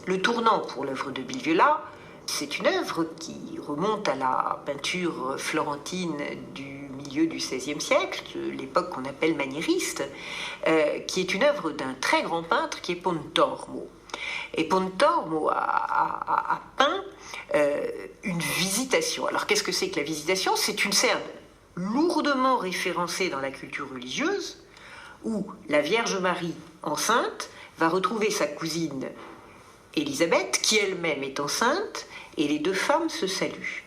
Le tournant pour l'œuvre de Bill Viola, c'est une œuvre qui remonte à la peinture florentine du milieu du XVIe siècle, de l'époque qu'on appelle maniériste, qui est une œuvre d'un très grand peintre qui est Pontormo. Et Pontormo a peint une visitation. Alors qu'est-ce que c'est que la visitation? C'est une scène lourdement référencée dans la culture religieuse, où la Vierge Marie enceinte va retrouver sa cousine Élisabeth, qui elle-même est enceinte, et les deux femmes se saluent.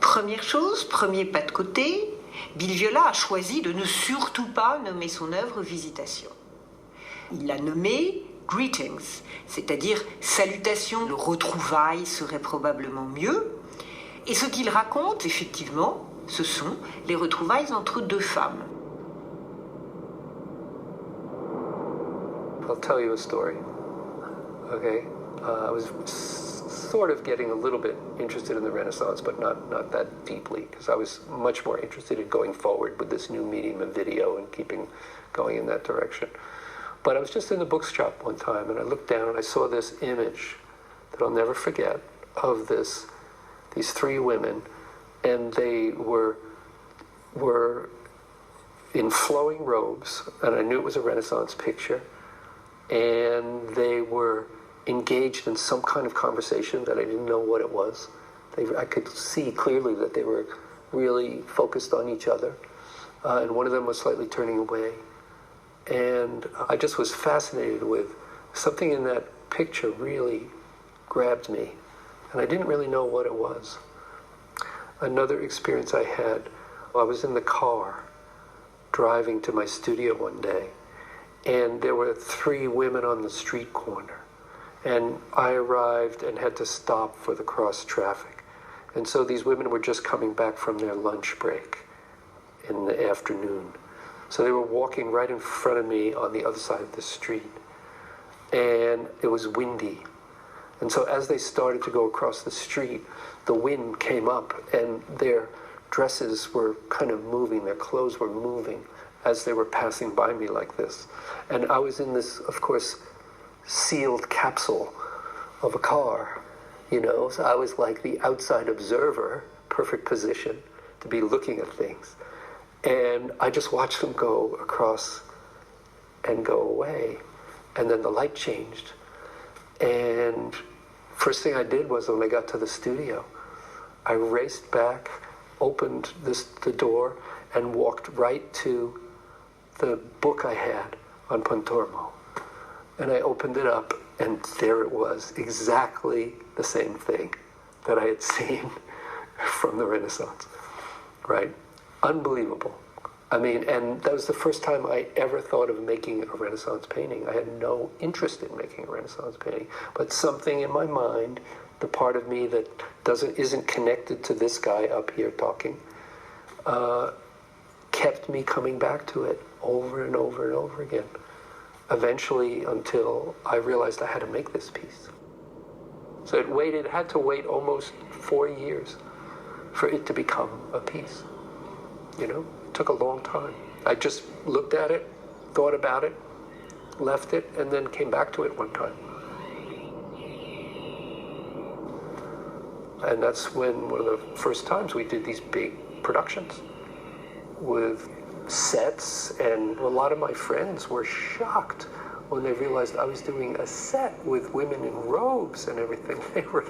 Première chose, premier pas de côté, Bill Viola a choisi de ne surtout pas nommer son œuvre Visitation. Il l'a nommée Greetings, c'est-à-dire salutation, le retrouvaille serait probablement mieux. Et ce qu'il raconte, effectivement, ce sont les retrouvailles entre deux femmes. I'll tell you a story. Okay, I was sort of getting a little bit interested in the Renaissance, but not that deeply, because I was much more interested in going forward with this new medium of video and keeping going in that direction. But I was just in the bookshop one time, and I looked down and I saw this image that I'll never forget of these three women, and they were in flowing robes, and I knew it was a Renaissance picture, and they were engaged in some kind of conversation that I didn't know what it was. I could see clearly that they were really focused on each other, and one of them was slightly turning away. And I just was fascinated with something in that picture really grabbed me, and I didn't really know what it was. Another experience I had, I was in the car driving to my studio one day, and there were three women on the street corner. And I arrived and had to stop for the cross traffic. And so these women were just coming back from their lunch break in the afternoon. So they were walking right in front of me on the other side of the street. And it was windy. And so as they started to go across the street, the wind came up and their dresses were kind of moving, their clothes were moving as they were passing by me like this. And I was in this, of course, sealed capsule of a car, you know, so I was like the outside observer, perfect position to be looking at things. And I just watched them go across and go away. And then the light changed. And first thing I did was when I got to the studio, I raced back, opened the door, and walked right to the book I had on Pontormo. And I opened it up, and there it was, exactly the same thing that I had seen from the Renaissance, right? Unbelievable. I mean, and that was the first time I ever thought of making a Renaissance painting. I had no interest in making a Renaissance painting, but something in my mind, the part of me that isn't connected to this guy up here talking, kept me coming back to it over and over and over again. Eventually, until I realized I had to make this piece. So it had to wait almost 4 years for it to become a piece. You know, it took a long time. I just looked at it, thought about it, left it, and then came back to it one time. And that's when one of the first times we did these big productions with sets, and a lot of my friends were shocked when they realized I was doing a set with women in robes and everything. They were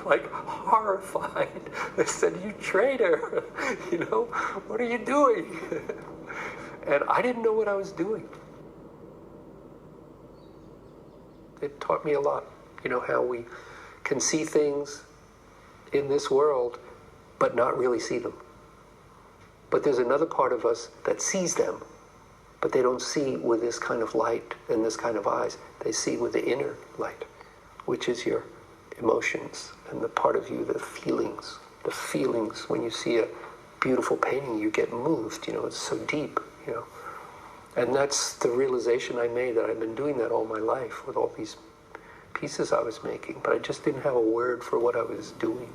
like horrified. They said, "You traitor, you know, what are you doing?" And I didn't know what I was doing. It taught me a lot, you know, how we can see things in this world but not really see them. But there's another part of us that sees them, but they don't see with this kind of light and this kind of eyes. They see with the inner light, which is your emotions and the part of you, the feelings. The feelings, when you see a beautiful painting, you get moved, you know, it's so deep, you know. And that's the realization I made, that I've been doing that all my life with all these pieces I was making, but I just didn't have a word for what I was doing.